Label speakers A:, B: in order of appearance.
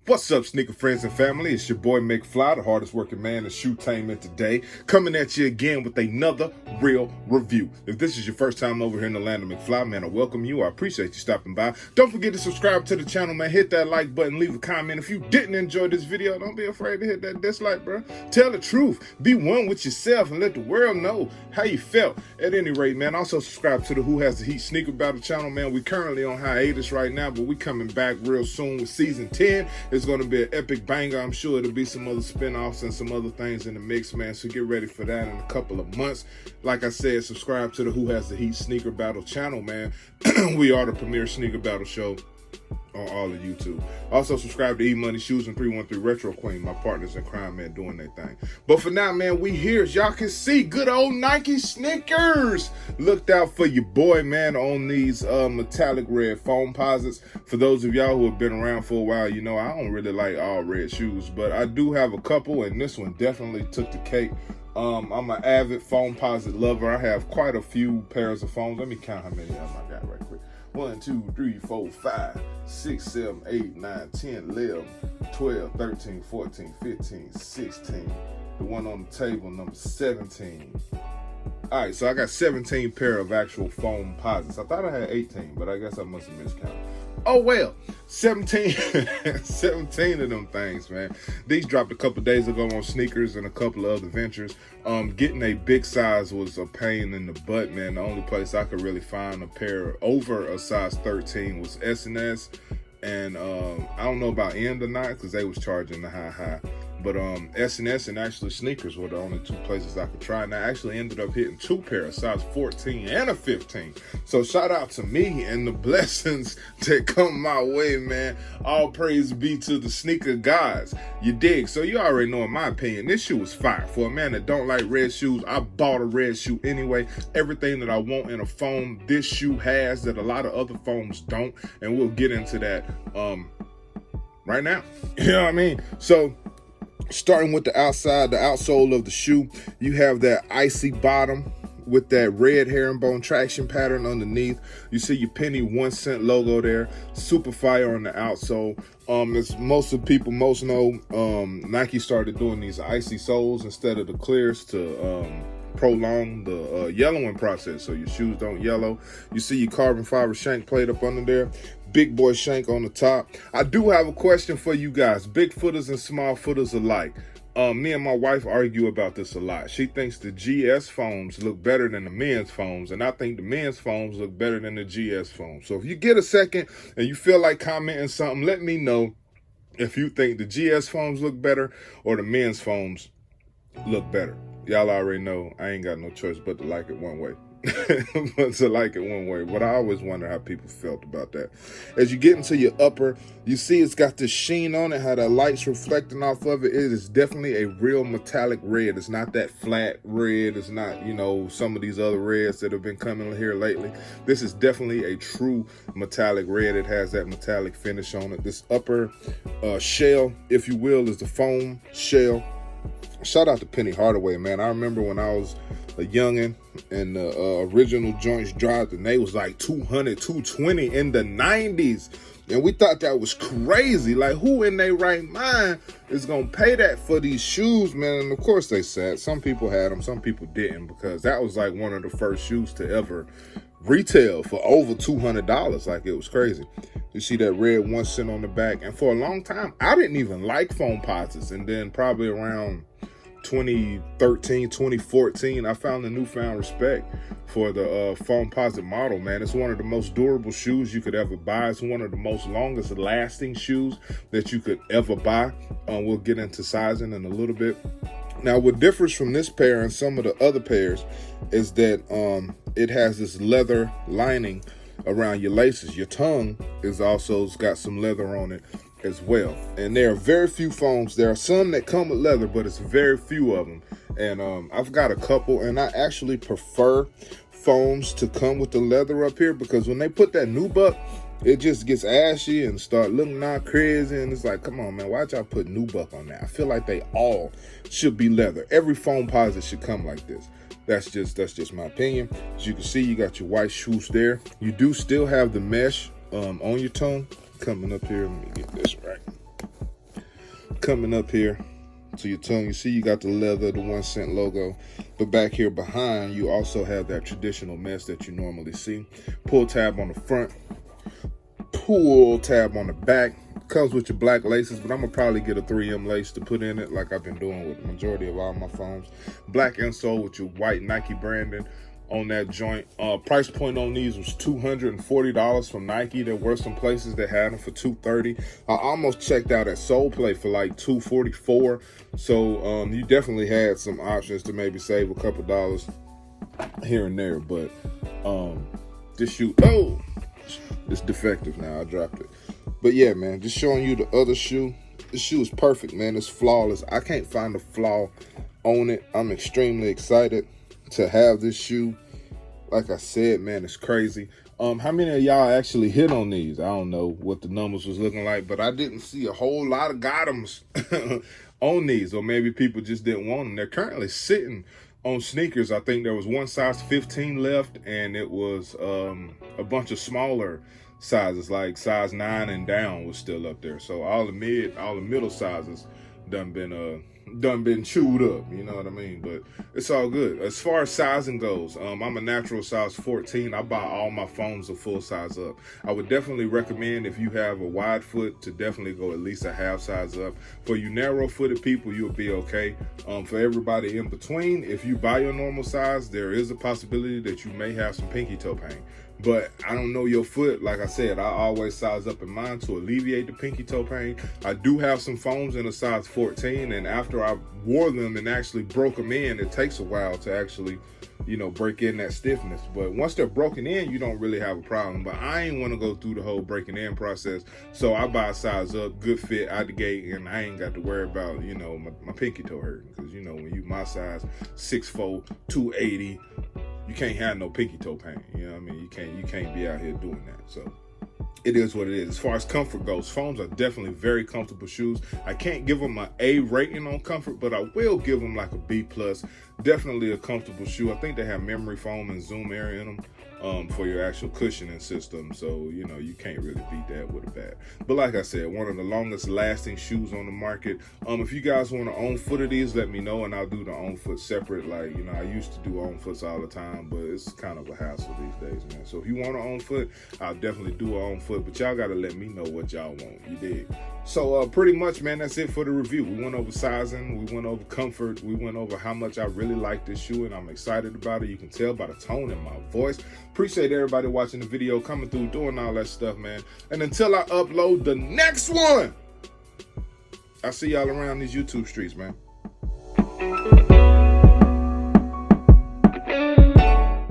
A: What's up, sneaker friends and family? It's your boy McFly, the hardest working man in shoetainment today, coming at you again with another real review. If this is your first time over here in the land of McFly, man, I welcome you. I appreciate you stopping by. Don't forget to subscribe to the channel, man. Hit that like button, leave a comment. If you didn't enjoy this video, don't be afraid to hit that dislike, bro. Tell the truth. Be one with yourself and let the world know how you felt. At any rate, man, also subscribe to the Who Has the Heat Sneaker Battle channel, man. We currently on hiatus right now, but we coming back real soon with season 10. It's going to be an epic banger. I'm sure it'll be some other spinoffs and some other things in the mix, man. So get ready for that in a couple of months. Like I said, subscribe to the Who Has the Heat Sneaker Battle channel, man. We are the premier sneaker battle show on all of YouTube. Also subscribe to E-Money Shoes and 313 Retro Queen, my partners in crime, man, doing their thing. But for now, man, we here. As y'all can see, good old Nike sneakers. Looked out for your boy, man, on these metallic red Foamposites. For those of y'all who have been around for a while, you know I don't really like all red shoes, but I do have a couple, and this one definitely took the cake. I'm an avid Foamposite lover. I have quite a few pairs of foams. Let me count how many of them I got right quick. 1, 2, 3, 4, 5, 6, 7, 8, 9, 10, 11, 12, 13, 14, 15, 16. The one on the table, number 17. All right, so I got 17 pair of actual Foamposites. I thought I had 18, but I guess I must have miscounted. Oh well, 17 of them things, man. These dropped a couple days ago on sneakers and a couple of other ventures. Getting a big size was a pain in the butt, man. The only place I could really find a pair over a size 13 was S&S. And I don't know about End or not, because they was charging the high. But S&S and actually sneakers were the only two places I could try. And I actually ended up hitting 2 pairs, size 14 and a 15. So shout out to me and the blessings that come my way, man. All praise be to the sneaker gods. You dig? So you already know, in my opinion, this shoe is fire. For a man that don't like red shoes, I bought a red shoe anyway. Everything that I want in a foam, this shoe has that a lot of other foams don't. And we'll get into that right now. You know what I mean? So starting with the outside, the outsole of the shoe, you have that icy bottom with that red herringbone traction pattern underneath. You see your penny 1 cent logo there. Super fire on the outsole. As most people know, Nike started doing these icy soles instead of the clears to prolong the yellowing process, so your shoes don't yellow. You see your carbon fiber shank plate up under there. Big boy shank on the top. I do have a question for you guys, big footers and small footers alike. Me and my wife argue about this a lot. She thinks the GS foams look better than the men's foams, and I think the men's foams look better than the GS foams. So if you get a second and you feel like commenting something, let me know if you think the GS foams look better or the men's foams look better. Y'all already know I ain't got no choice but to like it one way. But I always wonder how people felt about that. As you get into your upper, you see it's got this sheen on it, how the light's reflecting off of it. It is definitely a real metallic red. It's not that flat red. It's not, you know, some of these other reds that have been coming here lately. This is definitely a true metallic red. It has that metallic finish on it. This upper shell, if you will, is the foam shell. Shout out to Penny Hardaway, man. I remember when I was a youngin' and the original joints dropped, and they was like 200, 220 in the 90s. And we thought that was crazy. Like, who in their right mind is going to pay that for these shoes, man? And of course they said some people had them, some people didn't, because that was like one of the first shoes to ever retail for over $200. Like, it was crazy. You see that red 1 cent on the back. And for a long time, I didn't even like Foamposites. And then probably around 2013, 2014, I found a newfound respect for the Foamposite model, man. It's one of the most durable shoes you could ever buy. It's one of the most longest lasting shoes that you could ever buy. We'll get into sizing in a little bit. Now, what differs from this pair and some of the other pairs is that it has this leather lining around your laces. Your tongue is also got some leather on it as well. And there are very few foams. There are some that come with leather, but it's very few of them. And I've got a couple, and I actually prefer foams to come with the leather up here, because when they put that nubuck, it just gets ashy and start looking all crazy. And it's like, come on, man, why'd y'all put nubuck on that? I feel like they all should be leather. Every Foamposite should come like this. That's just my opinion. As you can see, you got your white shoes there. You do still have the mesh on your tongue. Coming up here, let me get this right. coming up here to your tongue. You see you got the leather, the 1 cent logo, but back here behind you also have that traditional mesh that you normally see. Pull tab on the front, pull tab on the back. Comes with your black laces, but I'm gonna probably get a 3M lace to put in it, like I've been doing with the majority of all my phones. Black insole with your white Nike branding on that joint. Price point on these was $240 from Nike. There were some places that had them for $230. I almost checked out at Soul Play for like $244. So you definitely had some options to maybe save a couple dollars here and there. But this shoe, oh, it's defective now. I dropped it. But yeah, man, just showing you the other shoe. This shoe is perfect, man. It's flawless. I can't find a flaw on it. I'm extremely excited to have this shoe. Like I said, man, it's crazy. How many of y'all actually hit on these? I don't know what the numbers was looking like, but I didn't see a whole lot of got-ems on these, or maybe people just didn't want them. They're currently sitting on sneakers. I think there was one size 15 left, and it was a bunch of smaller sizes, like size 9 and down was still up there. So all the middle sizes done been chewed up, you know what I mean? But it's all good. As far as sizing goes, I'm a natural size 14. I buy all my phones a full size up. I would definitely recommend, if you have a wide foot, to definitely go at least a half size up. For you narrow footed people, you'll be okay. For everybody in between, if you buy your normal size, there is a possibility that you may have some pinky toe pain. But I don't know your foot. Like I said, I always size up in mine to alleviate the pinky toe pain. I do have some phones in a size 14, and after I wore them and actually broke them in, it takes a while to actually, you know, break in that stiffness. But once they're broken in, you don't really have a problem. But I ain't want to go through the whole breaking in process, so I buy a size up, good fit out the gate, and I ain't got to worry about, you know, my pinky toe hurting. Because, you know, when you my size, 6'4", 280, you can't have no pinky toe pain. You know what I mean? You can't be out here doing that. So it is what it is. As far as comfort goes, foams are definitely very comfortable shoes. I can't give them an A rating on comfort, but I will give them like a B+. Definitely a comfortable shoe. I think they have memory foam and zoom air in them for your actual cushioning system. So, you know, you can't really beat that with a bat. But like I said, one of the longest lasting shoes on the market. If you guys want to own foot of these, let me know, and I'll do the own foot separate. Like, you know, I used to do own foots all the time, but it's kind of a hassle these days, man. So if you want to own foot, I'll definitely do an own foot, but y'all got to let me know what y'all want. You dig? So pretty much, man, that's it for the review. We went over sizing, we went over comfort, we went over how much I really like this shoe, and I'm excited about it. You can tell by the tone in my voice. Appreciate everybody watching the video, coming through, doing all that stuff, man. And until I upload the next one, I'll see y'all around these YouTube streets, man.